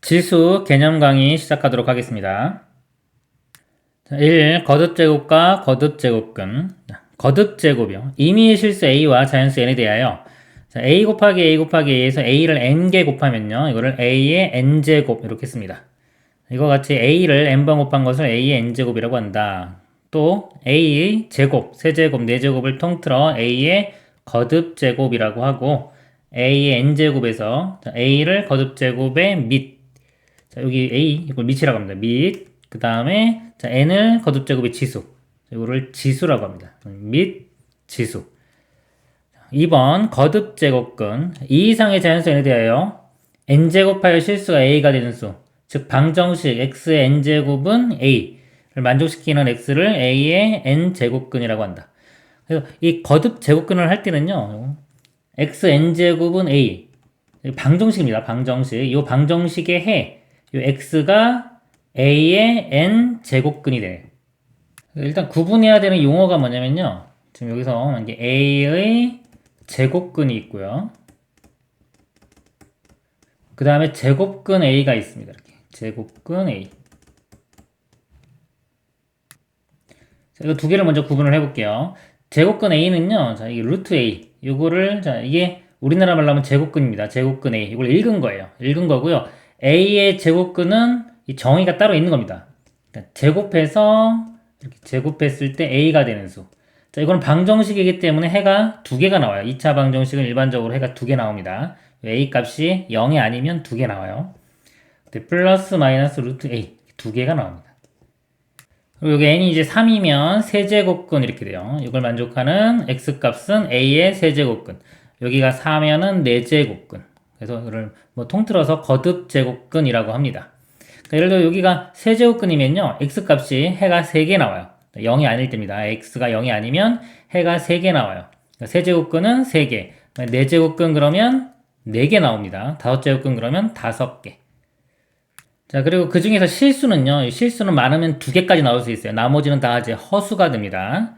지수 개념 강의 시작하도록 하겠습니다. 1. 거듭제곱과 거듭제곱근. 거듭제곱이요. 임의의 실수 a와 자연수 n에 대하여 a 곱하기 a 곱하기 a에서 a를 n개 곱하면요. 이거를 a의 n제곱 이렇게 씁니다. 이거 같이 a를 n번 곱한 것을 a의 n제곱이라고 한다. 또 a의 제곱, 세제곱, 네제곱을 통틀어 a의 거듭제곱이라고 하고 a의 n제곱에서 a를 거듭제곱의 밑, 자, 여기 a 이걸 밑이라고 합니다. 밑. 그 다음에 n을 거듭제곱의 지수. 이거를 지수라고 합니다. 밑 지수. 2번 거듭제곱근 2 이상의 자연수 n에 대하여 n제곱하여 실수가 a가 되는 수. 즉 방정식 x의 n제곱은 a를 만족시키는 x를 a의 n제곱근이라고 한다. 그래서 이 거듭제곱근을 할 때는요. x n제곱은 a. 방정식입니다. 방정식. 이 방정식의 해. 이 x가 a의 n 제곱근이 돼. 일단 구분해야 되는 용어가 뭐냐면요. 지금 여기서 이게 a의 제곱근이 있고요. 그 다음에 제곱근 a가 있습니다. 이렇게 제곱근 a. 자, 이거 두 개를 먼저 구분을 해볼게요. 제곱근 a는요. 자, 이게 루트 a. 요거를 자 이게 우리나라 말로 하면 제곱근입니다. 제곱근 a. 이걸 읽은 거예요. 읽은 거고요. a의 제곱근은 이 정의가 따로 있는 겁니다. 그러니까 제곱해서 이렇게 제곱했을 때 a가 되는 수. 자, 이거는 방정식이기 때문에 해가 두 개가 나와요. 2차 방정식은 일반적으로 해가 두 개 나옵니다. a 값이 0이 아니면 두 개 나와요. 플러스 마이너스 루트 a 두 개가 나옵니다. 그리고 여기 n이 이제 3이면 세제곱근 이렇게 돼요. 이걸 만족하는 x 값은 a의 세제곱근. 여기가 4면은 4제곱근. 그래서 이걸 뭐 통틀어서 거듭제곱근이라고 합니다. 그러니까 예를 들어 여기가 세제곱근이면요. x값이 해가 3개 나와요. 0이 아닐 때입니다. x가 0이 아니면 해가 3개 나와요. 그러니까 세제곱근은 3개. 4제곱근 그러면 4개 나옵니다. 5제곱근 그러면 5개. 자, 그리고 그 중에서 실수는요. 실수는 많으면 2개까지 나올 수 있어요. 나머지는 다 이제 허수가 됩니다.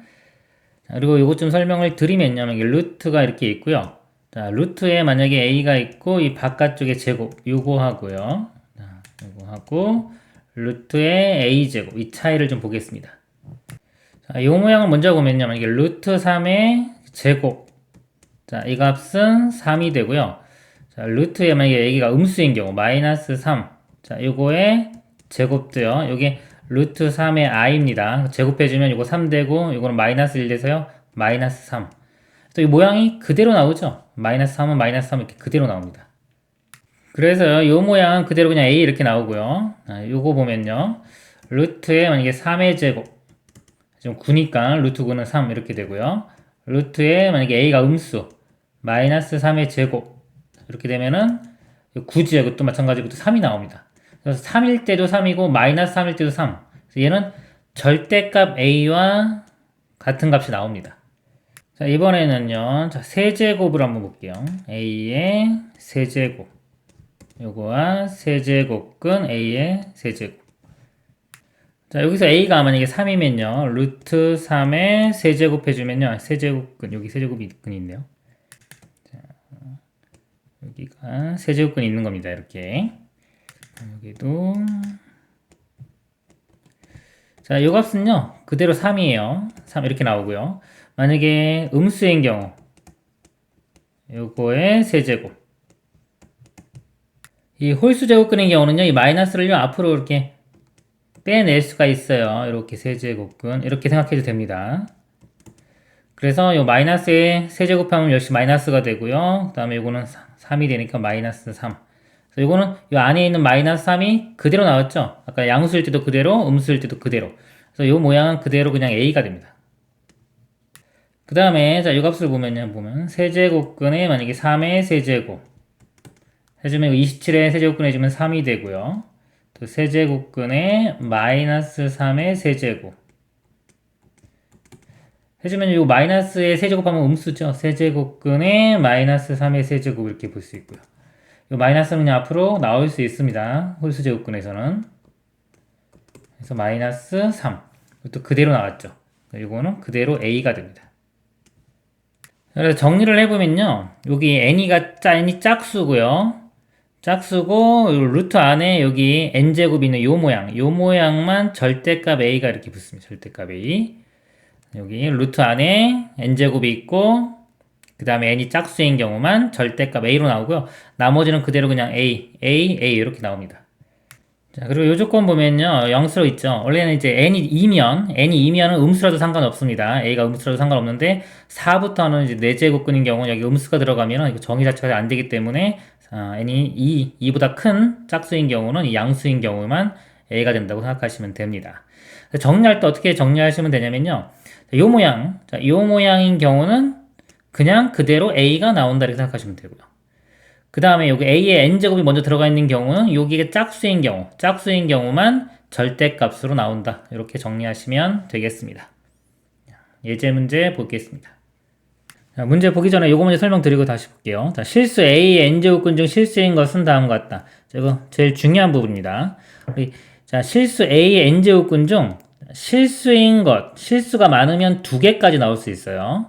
자, 그리고 이것 좀 설명을 드리면요. 이게 루트가 이렇게 있고요. 자, 루트에 만약에 a가 있고 이 바깥쪽에 제곱 요거 하고요. 자, 요거 하고 루트의 a제곱 이 차이를 좀 보겠습니다. 자, 이 모양을 먼저 보면요. 이게 루트 3의 제곱. 자, 이 값은 3이 되고요. 자, 루트에 만약에 a가 음수인 경우 마이너스 3. 자, 요거의 제곱도요. 요게 루트 3의 i입니다. 제곱해주면 요거 3 되고 요거는 마이너스 1 돼서요. 마이너스 3. 또 이 모양이 그대로 나오죠. 마이너스 3은 마이너스 3 이렇게 그대로 나옵니다. 그래서 이 모양은 그대로 그냥 a 이렇게 나오고요. 요거 보면요. 루트에 만약에 3의 제곱 지금 9니까 루트 9는 3 이렇게 되고요. 루트에 만약에 a가 음수 마이너스 3의 제곱 이렇게 되면은 9지에 그것도 마찬가지로 3이 나옵니다. 그래서 3일 때도 3이고 마이너스 3일 때도 3. 그래서 얘는 절대값 a와 같은 값이 나옵니다. 자, 이번에는요. 자, 세제곱을 한번 볼게요. a의 세제곱. 요거와 세제곱근 a의 세제곱. 자, 여기서 a가 만약에 3이면요. 루트 3의 세제곱 해주면요. 세제곱근, 여기 세제곱근이 있네요. 자, 여기가 세제곱근이 있는 겁니다. 이렇게. 여기도. 자, 요 값은요. 그대로 3이에요. 3 이렇게 나오고요. 만약에 음수인 경우 요거의 세제곱 이 홀수 제곱근의 경우는요 이 마이너스를요 앞으로 이렇게 빼낼 수가 있어요. 이렇게 세제곱근 이렇게 생각해도 됩니다. 그래서 요 마이너스에 세제곱하면 역시 마이너스가 되고요. 그 다음에 요거는 3이 되니까 마이너스 3. 그래서 요거는 요 안에 있는 마이너스 3이 그대로 나왔죠. 아까 양수일 때도 그대로 음수일 때도 그대로. 그래서 요 모양은 그대로 그냥 a가 됩니다. 그 다음에 자, 이 값을 보면 세제곱근에 만약에 3의 세제곱 해주면 27의 세제곱근 해주면 3이 되고요. 또 세제곱근에 마이너스 3의 세제곱 해주면 이 마이너스의 세제곱하면 음수죠. 세제곱근에 마이너스 3의 세제곱 이렇게 볼 수 있고요. 이 마이너스는 그냥 앞으로 나올 수 있습니다. 홀수 제곱근에서는. 그래서 마이너스 3. 이것도 그대로 나왔죠. 이거는 그대로 a가 됩니다. 그래서 정리를 해보면요. 여기 n이 짝수고요. 짝수고 루트 안에 여기 n제곱이 있는 요 모양, 요 모양만 절대값 a가 이렇게 붙습니다. 절대값 a. 여기 루트 안에 n제곱이 있고 그 다음에 n이 짝수인 경우만 절대값 a로 나오고요. 나머지는 그대로 그냥 a 이렇게 나옵니다. 자, 그리고 요 조건 보면요. 영수로 있죠. 원래는 이제 n이 2면은 음수라도 상관없습니다. a가 음수라도 상관없는데 4부터는 이제 4제곱근인 경우 여기 음수가 들어가면은 정의 자체가 안 되기 때문에 n이 2보다 큰 짝수인 경우는 이 양수인 경우만 a가 된다고 생각하시면 됩니다. 정리할 때 어떻게 정리하시면 되냐면요. 요 모양, 요 모양인 경우는 그냥 그대로 a가 나온다 이렇게 생각하시면 되고요. 그 다음에 여기 a에 n제곱이 먼저 들어가 있는 경우는 여기가 짝수인 경우만 절대값으로 나온다. 이렇게 정리하시면 되겠습니다. 예제 문제 보겠습니다. 자, 문제 보기 전에 요거 먼저 설명드리고 다시 볼게요. 자, 실수 a의 n제곱근 중 실수인 것은 다음과 같다. 자, 이거 제일 중요한 부분입니다. 자, 실수 a의 n제곱근 중 실수인 것, 실수가 많으면 2개까지 나올 수 있어요.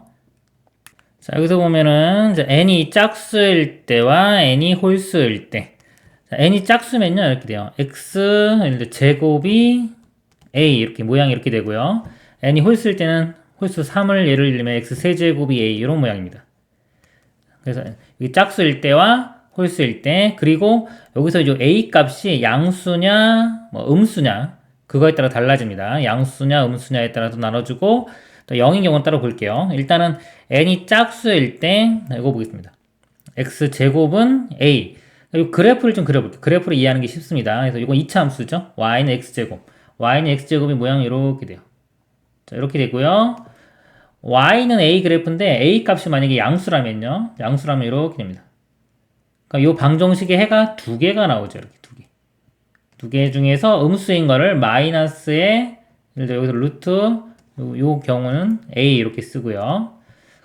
자, 여기서 보면은 n이 짝수일 때와 n이 홀수일 때. 자, n이 짝수면요 이렇게 돼요. x 제곱이 a 이렇게 모양이 이렇게 되고요. n이 홀수일 때는 홀수 3을 예를 들면 x 세제곱이 a 이런 모양입니다. 그래서 여기 짝수일 때와 홀수일 때, 그리고 여기서 이제 a 값이 양수냐 뭐 음수냐 그거에 따라 달라집니다. 양수냐 음수냐에 따라서 나눠주고, 또 0인 경우는 따로 볼게요. 일단은 n이 짝수일 때 이거 보겠습니다. x제곱은 a. 이 그래프를 좀 그려볼게요. 그래프를 이해하는 게 쉽습니다. 그래서 이건 2차 함수죠. y는 x제곱. y는 x제곱의 모양이 이렇게 돼요. 자, 이렇게 되고요. y는 a 그래프인데 a 값이 만약에 양수라면요. 양수라면 이렇게 됩니다. 그러니까 이 방정식의 해가 2개가 나오죠. 이렇게 2개. 2개 중에서 음수인 거를 마이너스에 예를 들어 여기서 루트 요 경우는 a 이렇게 쓰고요.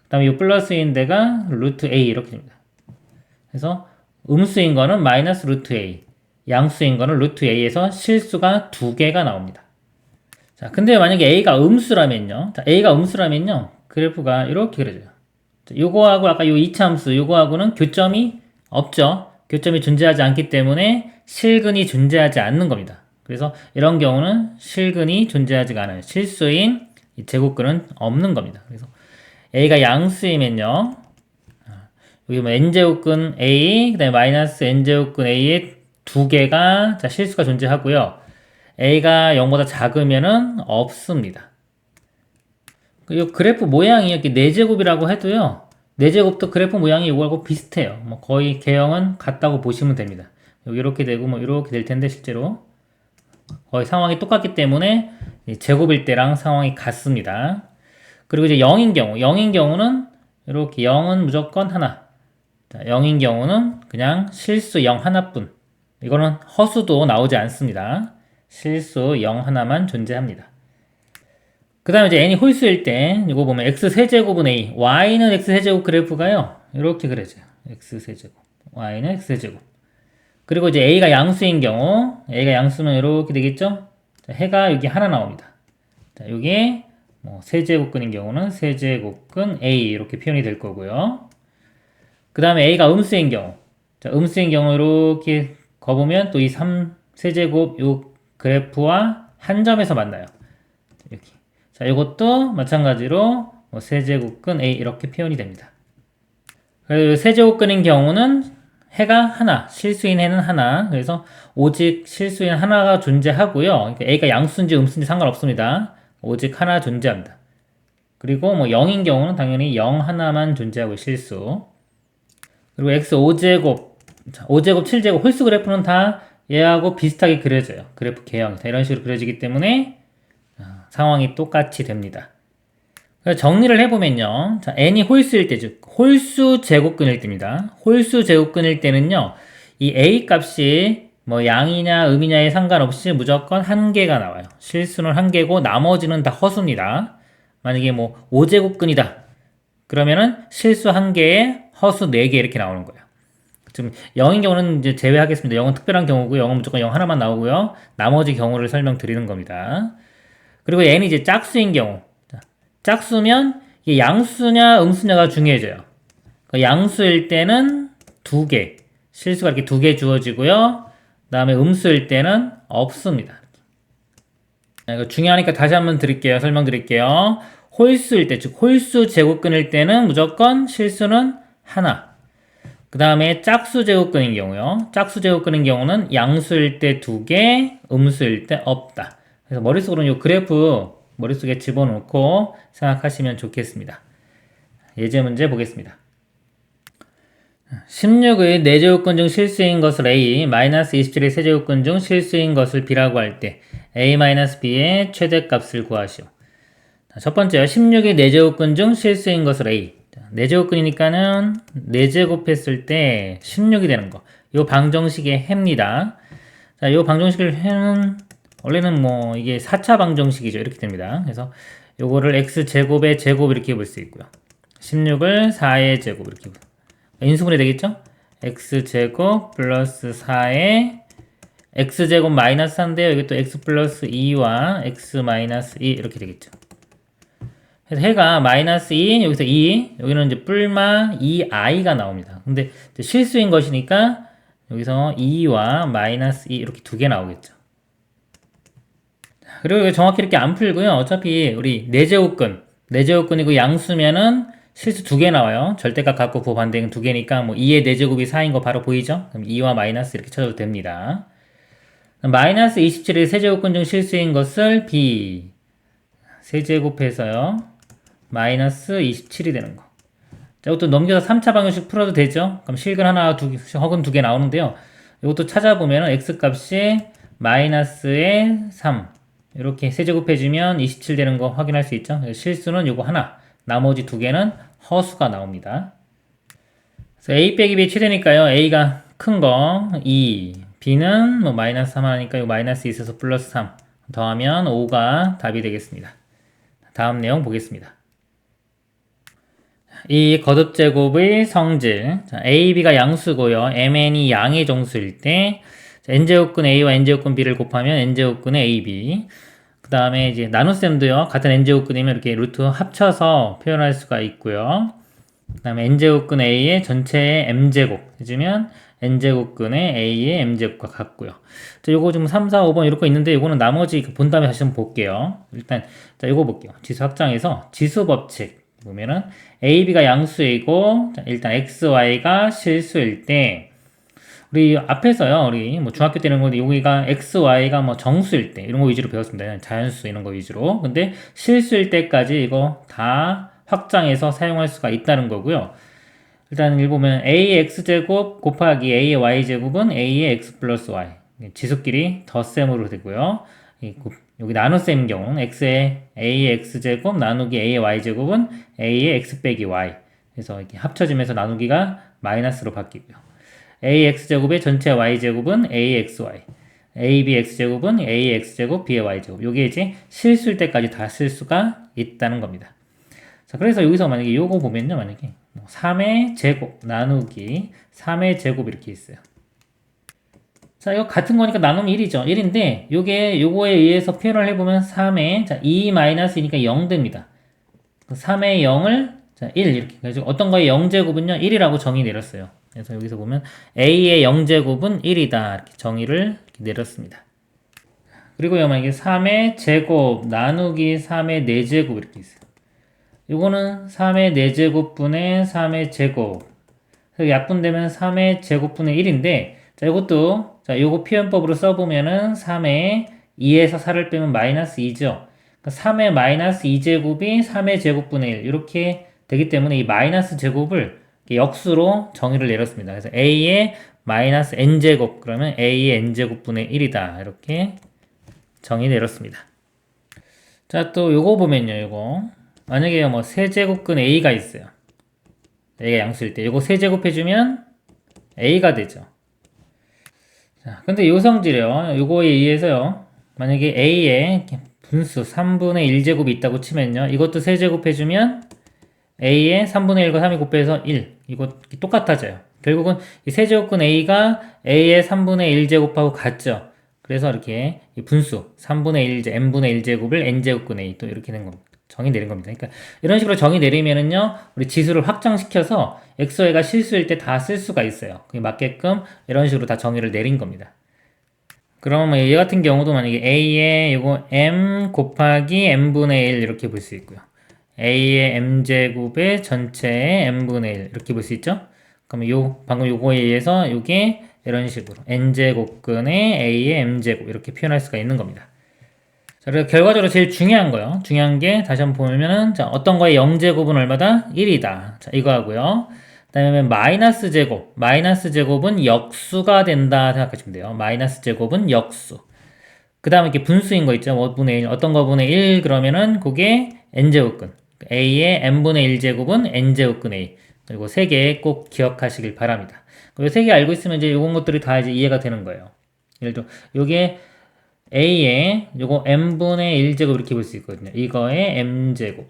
그 다음에 요 플러스인 데가 루트 a 이렇게 됩니다. 그래서 음수인 거는 마이너스 루트 a, 양수인 거는 루트 a에서 실수가 2개가 나옵니다. 자, 근데 만약에 a가 음수라면요. 자, a가 음수라면요. 그래프가 이렇게 그려져요. 자, 요거하고 아까 요 2차 함수 요거하고는 교점이 없죠. 교점이 존재하지 않기 때문에 실근이 존재하지 않는 겁니다. 그래서 이런 경우는 실근이 존재하지가 않아요. 실수인 이 제곱근은 없는 겁니다. 그래서 a가 양수이면요. 여기 뭐 n제곱근 a, 그 다음에 마이너스 n제곱근 a의 2개가 자, 실수가 존재하고요. a가 0보다 작으면은 없습니다. 이 그래프 모양이 이렇게 4제곱이라고 해도요. 4제곱도 그래프 모양이 이거하고 비슷해요. 뭐 거의 개형은 같다고 보시면 됩니다. 여기 이렇게 되고 뭐 이렇게 될 텐데 실제로 거의 상황이 똑같기 때문에 제곱일 때랑 상황이 같습니다. 그리고 이제 0인 경우는 이렇게 0은 무조건 하나. 자, 0인 경우는 그냥 실수 0 하나뿐. 이거는 허수도 나오지 않습니다. 실수 0 하나만 존재합니다. 그 다음에 이제 n이 홀수일 때 이거 보면 x 세제곱은 a, y는 x 세제곱 그래프가요. 이렇게 그려져요. x 세제곱, y는 x 세제곱. 그리고 이제 a가 양수인 경우, a가 양수면 이렇게 되겠죠? 자, 해가 여기 하나 나옵니다. 자, 여기 뭐 세제곱근인 경우는 세제곱근 a 이렇게 표현이 될 거고요. 그 다음에 a가 음수인 경우, 자, 음수인 경우 이렇게 거보면 또 이 3세제곱 요 그래프와 한 점에서 만나요. 이렇게. 자, 이것도 마찬가지로 뭐 세제곱근 a 이렇게 표현이 됩니다. 그래서 세제곱근인 경우는 해가 하나, 실수인 해는 하나. 그래서 오직 실수인 하나가 존재하고요. 그러니까 a가 양수인지 음수인지 상관없습니다. 오직 하나 존재합니다. 그리고 뭐 0인 경우는 당연히 0 하나만 존재하고 실수. 그리고 x 5제곱, 5제곱, 7제곱 홀수 그래프는 다 얘하고 비슷하게 그려져요. 그래프 개형이 다 이런 식으로 그려지기 때문에 상황이 똑같이 됩니다. 정리를 해보면요. 자, n이 홀수일 때, 즉 홀수 제곱근일 때입니다. 홀수 제곱근일 때는요. 이 a 값이 뭐 양이냐 음이냐에 상관없이 무조건 1개가 나와요. 실수는 1개고 나머지는 다 허수입니다. 만약에 뭐 5제곱근이다. 그러면은 실수 1개에 허수 4개 이렇게 나오는 거예요. 지금 0인 경우는 이제 제외하겠습니다. 0은 특별한 경우고요. 0은 무조건 0 하나만 나오고요. 나머지 경우를 설명드리는 겁니다. 그리고 n이 이제 짝수인 경우. 짝수면 이게 양수냐 음수냐가 중요해져요. 양수일 때는 2개, 실수가 이렇게 두 개 주어지고요. 그 다음에 음수일 때는 없습니다. 이거 중요하니까 다시 한번 설명드릴게요. 홀수일 때, 즉 홀수 제곱근일 때는 무조건 실수는 하나. 그 다음에 짝수 제곱근인 경우요. 짝수 제곱근인 경우는 양수일 때 두 개, 음수일 때 없다. 그래서 머릿속으로는 이 그래프 머릿속에 집어넣고 생각하시면 좋겠습니다. 예제 문제 보겠습니다. 16의 4제곱근 중 실수인 것을 A, 마이너스 27의 세제곱근 중 실수인 것을 B라고 할 때 A-B의 최대값을 구하시오. 첫 번째요. 16의 4제곱근 중 실수인 것을 A. 4제곱근이니까는 4제곱 했을 때 16이 되는 거. 요 방정식의 해입니다. 자, 요 방정식을 해는 원래는 뭐 이게 4차 방정식이죠. 이렇게 됩니다. 그래서 요거를 x제곱의 제곱 이렇게 볼 수 있고요. 16을 4의 제곱 이렇게 인수분해 되겠죠? x제곱 플러스 4의 x제곱 마이너스 4인데요. 이게 또 x 플러스 2와 x 마이너스 2 이렇게 되겠죠. 그래서 해가 마이너스 2, 여기서 2, 여기는 이제 뿔마 2i가 나옵니다. 근데 실수인 것이니까 여기서 2와 마이너스 2 이렇게 두 개 나오겠죠. 그리고 정확히 이렇게 안 풀고요. 어차피 우리 4제곱근이고 양수면은 실수 두 개 나와요. 절대값 갖고 그 반대는 두 개니까 뭐 2의 4제곱이 4인 거 바로 보이죠? 그럼 2와 마이너스 이렇게 쳐도 됩니다. 마이너스 27의 세제곱근 중 실수인 것을 B 세제곱해서요. 마이너스 27이 되는 거. 자, 이것도 넘겨서 3차 방정식 풀어도 되죠? 그럼 실근 하나, 허근 두 개 나오는데요. 이것도 찾아보면 x값이 마이너스의 3 이렇게 세제곱해주면 27 되는 거 확인할 수 있죠? 실수는 요거 하나, 나머지 두 개는 허수가 나옵니다. 그래서 a 빼기 b 최대니까요. a가 큰 거 2, b는 뭐 마이너스 3 하니까 요 마이너스 있어서 플러스 3 더하면 5가 답이 되겠습니다. 다음 내용 보겠습니다. 이 거듭제곱의 성질. 자, a, b가 양수고요. mn이 양의 정수일 때 n제곱근 a와 n제곱근 b를 곱하면 n제곱근의 ab. 그 다음에 이제 나눗셈도요. 같은 n제곱근이면 이렇게 루트 합쳐서 표현할 수가 있고요. 그 다음에 n제곱근 a의 전체의 m제곱 해주면 n제곱근의 a의 m제곱과 같고요. 자, 요거 지금 3, 4, 5번 이렇게 있는데 요거는 나머지 본 다음에 다시 한번 볼게요. 일단 자, 요거 볼게요. 지수 확장에서 지수 법칙 보면은 a, b가 양수이고 자, 일단 x, y가 실수일 때 우리 앞에서요, 우리 뭐 중학교 때는 건데 여기가 x, y가 뭐 정수일 때 이런 거 위주로 배웠습니다. 자연수 이런 거 위주로. 근데 실수일 때까지 이거 다 확장해서 사용할 수가 있다는 거고요. 일단 여기 보면 a의 x제곱 곱하기 a의 y제곱은 a의 x 플러스 y 지수끼리 덧셈으로 되고요. 여기 나눗셈인 경우는 x의 a의 x제곱 나누기 a의 y제곱은 a의 x 빼기 y 그래서 이렇게 합쳐지면서 나누기가 마이너스로 바뀌고요. ax제곱의 전체 y제곱은 axy ab x제곱은 a x제곱 b의 y제곱 요게 이제 실수일 때까지 다 쓸 수가 있다는 겁니다. 자, 그래서 여기서 만약에 요거 보면요, 만약에 3의 제곱 나누기 3의 제곱 이렇게 있어요. 자, 이거 같은 거니까 나누면 1이죠. 1인데 요거에 의해서 표현을 해보면 3의 자 2-이니까 0 됩니다. 3의 0을 자 1 이렇게 그래서 어떤 거의 0제곱은요 1이라고 정의 내렸어요. 그래서 여기서 보면 a의 0제곱은 1이다 이렇게 정의를 이렇게 내렸습니다. 그리고요 만약에 3의 제곱 나누기 3의 4제곱 이렇게 있어요. 요거는 3의 4제곱분의 3의 제곱 그래서 약분되면 3의 제곱분의 1인데 자 요것도 자 요거 표현법으로 써보면은 3의 2에서 4를 빼면 마이너스 2죠. 그러니까 3의 마이너스 2제곱이 3의 제곱분의 1 이렇게 되기 때문에 이 마이너스 제곱을 역수로 정의를 내렸습니다. 그래서 a의 마이너스 n제곱 그러면 a의 n제곱분의 1이다 이렇게 정의 내렸습니다. 자 또 요거 보면요 요거 만약에 뭐 세제곱근 a가 있어요. a가 양수일 때 요거 세제곱 해주면 a가 되죠. 자 근데 요 성질이요 요거에 의해서요 만약에 a의 분수 3분의 1제곱이 있다고 치면요 이것도 세제곱 해주면 a의 3분의 1과 3이 곱해서 1 이거 똑같아져요. 결국은 이 세제곱근 a가 a의 3분의 1제곱하고 같죠. 그래서 이렇게 이 분수 3분의 1 n분의 1제곱을 n제곱근 a 또 이렇게 된 겁니다. 정의 내린 겁니다. 그러니까 이런 식으로 정의 내리면은요, 우리 지수를 확장시켜서 xy가 실수일 때 다 쓸 수가 있어요. 그게 맞게끔 이런 식으로 다 정의를 내린 겁니다. 그럼 얘 같은 경우도 만약에 a에 요거 m 곱하기 m분의 1 이렇게 볼 수 있고요. a의 m제곱의 전체의 m분의 1 이렇게 볼 수 있죠? 그러면 방금 요거에 의해서 요게 이런 식으로 n제곱근의 a의 m제곱 이렇게 표현할 수가 있는 겁니다. 자, 그리고 결과적으로 제일 중요한 거요. 중요한 게 다시 한번 보면은 자, 어떤 거의 0제곱은 얼마다? 1이다. 자, 이거 하고요. 그 다음에 마이너스 제곱. 마이너스 제곱은 역수가 된다 생각하시면 돼요. 마이너스 제곱은 역수. 그 다음에 이렇게 분수인 거 있죠. 5분의 1. 어떤 거분의 1 그러면은 그게 n제곱근. a의 n분의 1제곱은 n제곱근 a. 그리고 3개 꼭 기억하시길 바랍니다. 그리고 3개 알고 있으면 이제 요런 것들이 다 이제 이해가 되는 거예요. 예를 들어, 요게 a의 요거 m분의 1제곱 이렇게 볼 수 있거든요. 이거의 m제곱.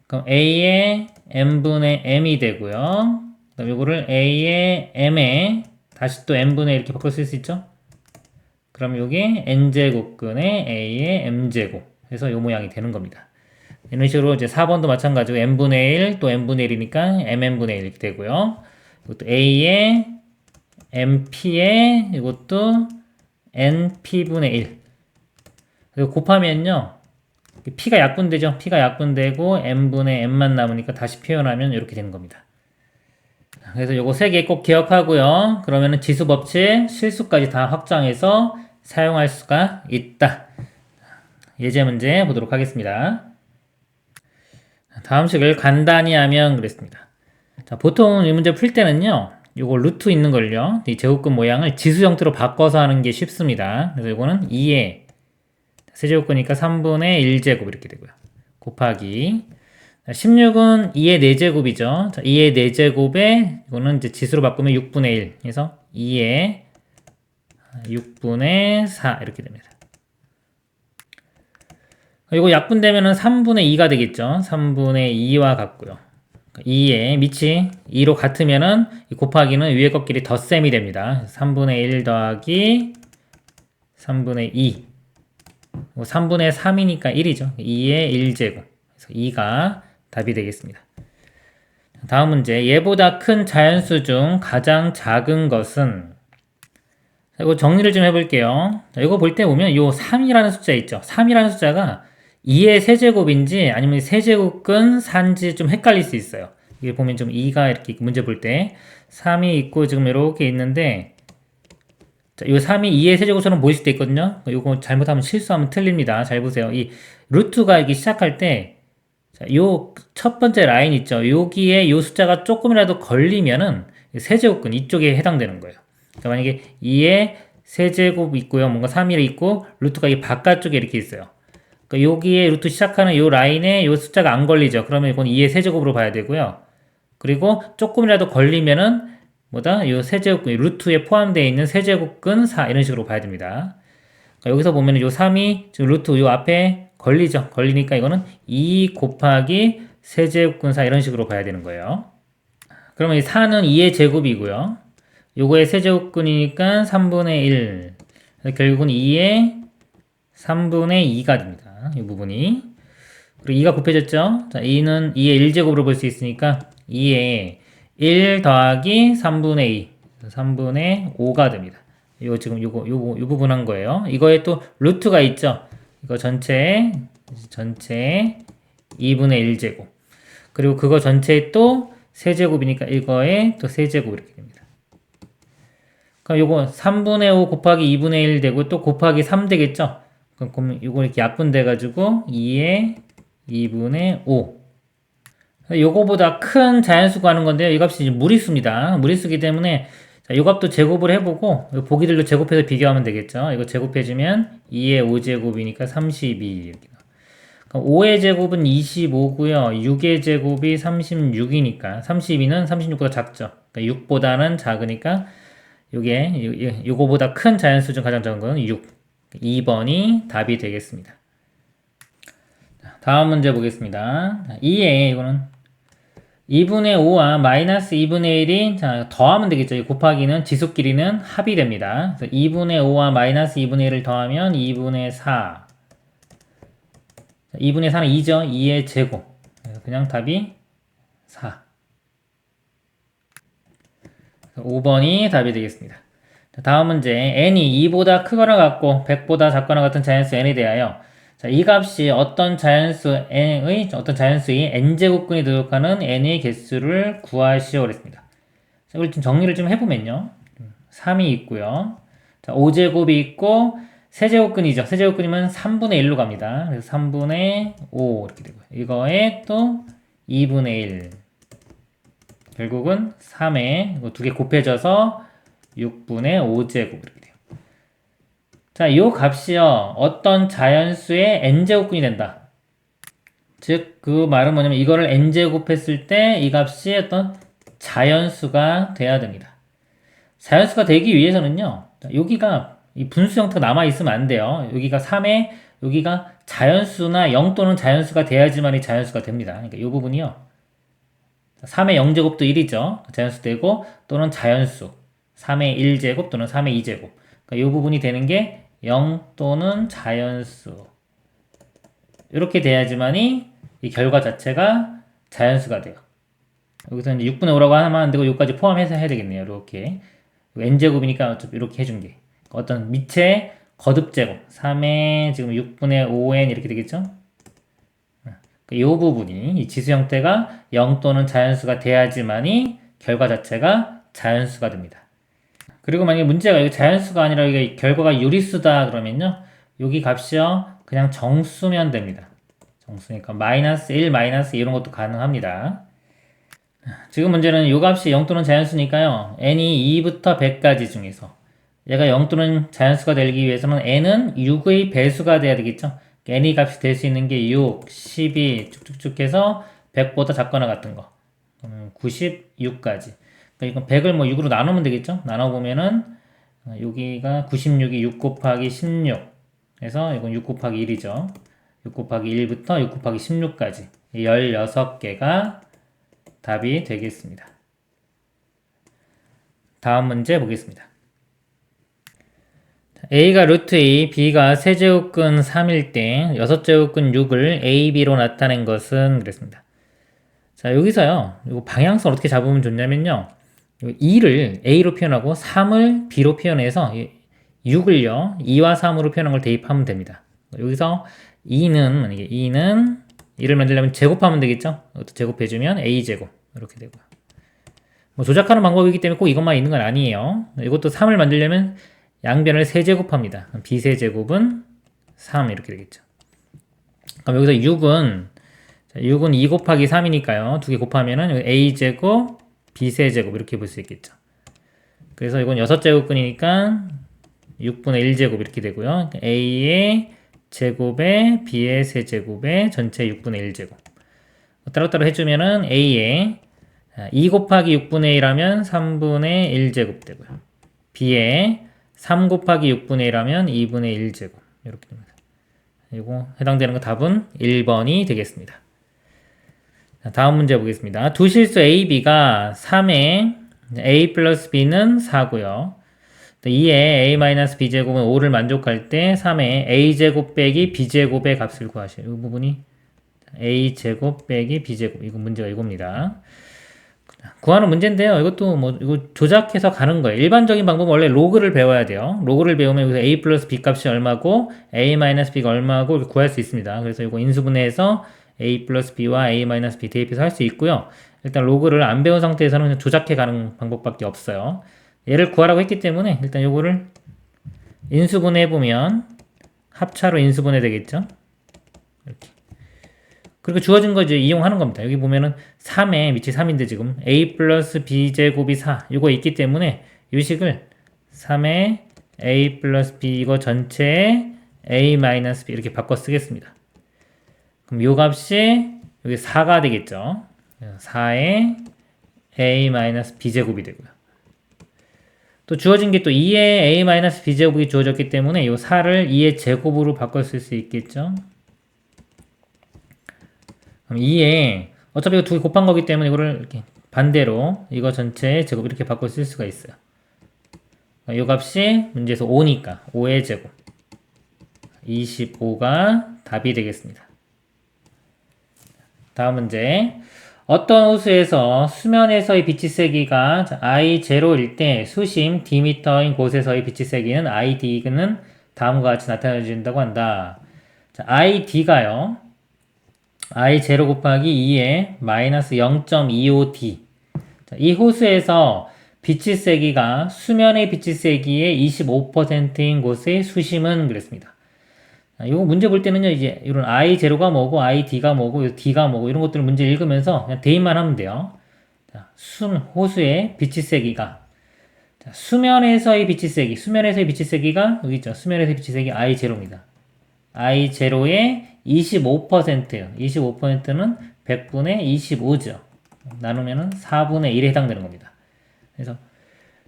그럼 a의 m분의 m이 되고요. 그럼 요거를 a의 m에 다시 또 m분의 이렇게 바꿔 쓸 수 있죠? 그럼 요게 n제곱근의 a의 m제곱 해서 요 모양이 되는 겁니다. 이런 식으로 이제 4번도 마찬가지고 n분의 1 또 n분의 1이니까 mn분의 1 이렇게 되고요. 이것도 a의 mp의 이것도 np분의 1 그리고 곱하면요 p가 약분되죠. p가 약분되고 n분의 n만 남으니까 다시 표현하면 이렇게 되는 겁니다. 그래서 요거 3개 꼭 기억하고요. 그러면은 지수 법칙 실수까지 다 확장해서 사용할 수가 있다. 예제 문제 보도록 하겠습니다. 다음 식을 간단히 하면 그랬습니다. 자, 보통 이 문제 풀 때는요. 요거 루트 있는 걸요. 이 제곱근 모양을 지수 형태로 바꿔서 하는 게 쉽습니다. 그래서 이거는 2에 세제곱근이니까 3분의 1제곱 이렇게 되고요. 곱하기 16은 2의 4제곱이죠. 자, 2의 4제곱에 이거는 이제 지수로 바꾸면 6분의 1 해서 2의 6분의 4 이렇게 됩니다. 이거 약분되면은 3분의 2가 되겠죠. 3분의 2와 같고요. 2의 밑이 2로 같으면은 곱하기는 위에 것끼리 덧셈이 됩니다. 3분의 1 더하기 3분의 2 3분의 3이니까 1이죠. 2의 1제곱 그래서 2가 답이 되겠습니다. 다음 문제 얘보다 큰 자연수 중 가장 작은 것은 이거 정리를 좀 해볼게요. 자, 이거 볼 때 보면 요 3이라는 숫자 있죠. 3이라는 숫자가 2의 세제곱인지 아니면 세제곱근 4인지 좀 헷갈릴 수 있어요. 이게 보면 좀 2가 이렇게 문제 볼 때 3이 있고 지금 이렇게 있는데 자, 요 3이 2의 세제곱처럼 보일 수도 있거든요. 요거 잘못하면 실수하면 틀립니다. 잘 보세요. 이 루트가 이렇게 시작할 때 요 첫 번째 라인 있죠. 여기에 요 숫자가 조금이라도 걸리면은 세제곱근 이쪽에 해당되는 거예요. 그러니까 만약에 2의 세제곱 있고요. 뭔가 3이 있고 루트가 이 바깥쪽에 이렇게 있어요. 그러니까 여기에 루트 시작하는 요 라인에 요 숫자가 안 걸리죠. 그러면 이건 2의 세제곱으로 봐야 되고요. 그리고 조금이라도 걸리면은 뭐다? 요 세제곱근, 루트에 포함되어 있는 세제곱근 4 이런 식으로 봐야 됩니다. 그러니까 여기서 보면은 요 3이 지금 루트 요 앞에 걸리죠. 걸리니까 이거는 2 곱하기 세제곱근 4 이런 식으로 봐야 되는 거예요. 그러면 이 4는 2의 제곱이고요. 요거의 세제곱근이니까 3분의 1. 결국은 2의 3분의 2가 됩니다. 이 부분이. 그리고 2가 곱해졌죠? 자, 2는 2의 1제곱으로 볼 수 있으니까 2의 1 더하기 3분의 2. 3분의 5가 됩니다. 요 지금 요 부분 한 거예요. 이거에 또 루트가 있죠? 이거 전체 2분의 1제곱. 그리고 그거 전체에 또 세제곱이니까 이거에 또 세제곱 이렇게 됩니다. 그럼 요거 3분의 5 곱하기 2분의 1 되고 또 곱하기 3 되겠죠? 그럼 요거 이렇게 약분돼가지고 2의 2분의 5. 요거보다 큰 자연수 구하는 건데요. 이 값이 무리수입니다. 무리수기 때문에 자, 요 값도 제곱을 해보고 보기들도 제곱해서 비교하면 되겠죠. 이거 제곱해주면 2의 5제곱이니까 32 이렇게. 5의 제곱은 25고요. 6의 제곱이 36이니까 32는 36보다 작죠. 그러니까 6보다는 작으니까 요거보다 큰 자연수 중 가장 작은 건 6. 2번이 답이 되겠습니다. 다음 문제 보겠습니다. 2에 이거는 2분의 5와 마이너스 2분의 1이 자, 더하면 되겠죠. 곱하기는 지수끼리는 합이 됩니다. 그래서 2분의 5와 마이너스 2분의 1을 더하면 2분의 4. 2분의 4는 2죠. 2의 제곱. 그래서 그냥 답이 4. 5번이 답이 되겠습니다. 다음 문제. n이 2보다 크거나 같고 100보다 작거나 같은 자연수 n에 대하여 자, 이 값이 어떤 자연수의 n제곱근이 되도록하는 n의 개수를 구하시오 그랬습니다. 자, 우리 좀 정리를 좀 해보면요. 3이 있고요. 자, 5제곱이 있고 세제곱근이죠. 세제곱근이면 3분의 1로 갑니다. 그래서 3분의 5 이렇게 되고요. 이거에 또 2분의 1. 결국은 3에 이거 두 개 곱해져서 6분의 5제곱 이렇게 돼요. 자, 이 값이요. 어떤 자연수의 n제곱근이 된다. 즉, 그 말은 뭐냐면 이거를 n제곱했을 때 이 값이 어떤 자연수가 돼야 됩니다. 자연수가 되기 위해서는요. 자, 여기가 이 분수 형태가 남아있으면 안 돼요. 여기가 3에 여기가 자연수나 0 또는 자연수가 돼야지만 이 자연수가 됩니다. 그러니까 이 부분이요. 3의 0제곱도 1이죠. 자연수 되고 또는 자연수 3의 1제곱 또는 3의 2제곱 그러니까 이 부분이 되는 게 0 또는 자연수 이렇게 돼야지만이 이 결과 자체가 자연수가 돼요. 여기서 이제 6분의 5라고 하면 안 되고 여기까지 포함해서 해야 되겠네요. 이렇게 n제곱이니까 어차피 이렇게 해준 게 어떤 밑에 거듭제곱 3의 지금 6분의 5n 이렇게 되겠죠. 이 부분이 이 지수 형태가 0 또는 자연수가 돼야지만이 결과 자체가 자연수가 됩니다. 그리고 만약에 문제가 여기 자연수가 아니라 이게 결과가 유리수다 그러면요. 여기 값이요. 그냥 정수면 됩니다. 정수니까 마이너스 1, 마이너스 이런 것도 가능합니다. 지금 문제는 이 값이 0 또는 자연수니까요. n이 2부터 100까지 중에서 얘가 0 또는 자연수가 되기 위해서는 n은 6의 배수가 돼야 되겠죠. n의 값이 될 수 있는 게 6, 12 쭉쭉쭉 해서 100보다 작거나 같은 거 96까지 그러니까 이건 100을 뭐 6으로 나누면 되겠죠. 나눠보면은 여기가 96이 6 곱하기 16 해서 이건 6 곱하기 1이죠. 6 곱하기 1부터 6 곱하기 16까지 16개가 답이 되겠습니다. 다음 문제 보겠습니다. a가 루트 a, b가 세제곱근 3일 때 6제곱근 6을 a, b로 나타낸 것은 그랬습니다. 자, 여기서요. 이거 방향성을 어떻게 잡으면 좋냐면요. 2를 a로 표현하고 3을 b로 표현해서 6을요. 2와 3으로 표현한 걸 대입하면 됩니다. 여기서 2는 2를 만들려면 제곱하면 되겠죠? 이것도 제곱해주면 a제곱 이렇게 되고요. 뭐 조작하는 방법이기 때문에 꼭 이것만 있는 건 아니에요. 이것도 3을 만들려면 양변을 세제곱합니다. b세제곱은 3 이렇게 되겠죠. 그럼 여기서 6은 2 곱하기 3이니까요. 두 개 곱하면은 a제곱, b세제곱 이렇게 볼 수 있겠죠. 그래서 이건 6제곱근이니까 6분의 1제곱 이렇게 되고요. a의 제곱에 b의 세제곱에 전체 6분의 1제곱 따로따로 해주면은 a의 2 곱하기 6분의 1하면 3분의 1제곱 되고요. b의 3 곱하기 6분의 1하면 2분의 1제곱 이렇게 됩니다. 이거 해당되는 거 답은 1번이 되겠습니다. 자, 다음 문제 보겠습니다. 두 실수 a, b가 3에 a 플러스 b는 4고요. 2에 a 마이너스 b제곱은 5를 만족할 때 3에 a제곱 빼기 b제곱의 값을 구하시오. 이 부분이 a제곱 빼기 b제곱 이거 문제가 이겁니다. 구하는 문제인데요. 이것도 뭐 이거 조작해서 가는 거예요. 일반적인 방법은 원래 로그를 배워야 돼요. 로그를 배우면 여기서 a 플러스 b 값이 얼마고 a 마이너스 b가 얼마고 이렇게 구할 수 있습니다. 그래서 이거 인수분해해서 a 플러스 b와 a 마이너스 b 대입해서 할 수 있고요. 일단 로그를 안 배운 상태에서는 그냥 조작해 가는 방법밖에 없어요. 얘를 구하라고 했기 때문에 일단 요거를 인수분해 해보면 합차로 인수분해 되겠죠. 이렇게. 그리고 주어진 거 이제 이용하는 겁니다. 여기 보면은 3에 밑이 3인데 지금 a 플러스 b 제곱이 4 이거 있기 때문에 이 식을 3에 a 플러스 b 이거 전체에 a 마이너스 b 이렇게 바꿔 쓰겠습니다. 그럼 요 값이 여기 4가 되겠죠. 4에 a 마이너스 b 제곱이 되고요. 또 주어진 게 또 2의 a 마이너스 b 제곱이 주어졌기 때문에 요 4를 2의 제곱으로 바꿔 쓸 수 있겠죠. 그럼 2에 어차피 이거 두 개 곱한 거기 때문에 이거를 이렇게 반대로 이거 전체의 제곱 이렇게 바꿔 쓸 수가 있어요. 이 값이 문제에서 5니까 5의 제곱 25가 답이 되겠습니다. 다음 문제. 어떤 호수에서 수면에서의 빛의 세기가 I0일 때 수심 D미터인 곳에서의 빛의 세기는 ID는 다음과 같이 나타내진다고 한다. 자, ID가요. I0 곱하기 2에 마이너스 0.25D. 자, 이 호수에서 빛의 세기가 수면의 빛의 세기의 25%인 곳의 수심은 그랬습니다. 이거 문제 볼 때는요, 이제 이런 I0가 뭐고, ID가 뭐고, D가 뭐고, 이런 것들을 문제 읽으면서 그냥 대입만 하면 돼요. 자, 호수의 빛의 세기가. 자, 수면에서의 빛의 세기. 수면에서의 빛의 세기가, 여기 있죠. 수면에서의 빛의 세기 I0입니다. I0의 25%예요. 25%는 100분의 25죠. 나누면은 4분의 1에 해당되는 겁니다. 그래서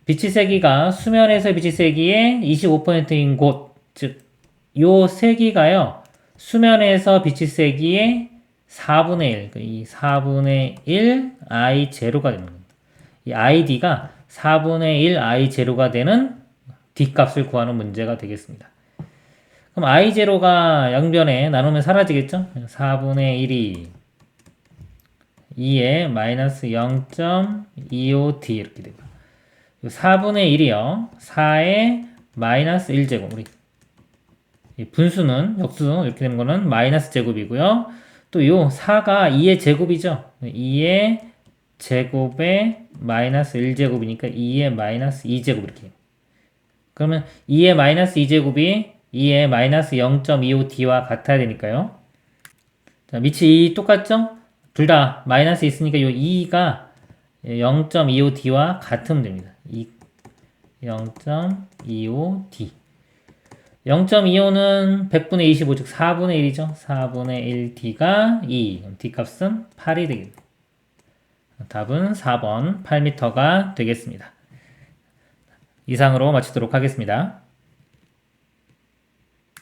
빛의 세기가 수면에서의 빛의 세기의 25%인 곳, 즉, 요 세기가요, 수면에서 빛의 세기의 4분의 1, 이 4분의 1 I0가 되는 겁니다. 이 ID가 4분의 1 I0가 되는 D값을 구하는 문제가 되겠습니다. 그럼 I0가 양변에 나누면 사라지겠죠? 4분의 1이 2에 마이너스 0.25D 이렇게 되고 4분의 1이요. 4에 마이너스 1제곱. 우리 분수는, 역수 이렇게 되는 거는 마이너스 제곱이고요. 또 요 4가 2의 제곱이죠. 2의 제곱에 마이너스 1제곱이니까 2의 마이너스 2제곱 이렇게. 그러면 2의 마이너스 2제곱이 2의 마이너스 0.25D와 같아야 되니까요. 자, 밑이 똑같죠? 둘 다 마이너스 있으니까 요 2가 0.25D와 같으면 됩니다. 0.25D. 0.25는 100분의 25, 즉 4분의 1이죠. 4분의 1D가 2. D값은 8이 되겠네요. 답은 4번 8m가 되겠습니다. 이상으로 마치도록 하겠습니다.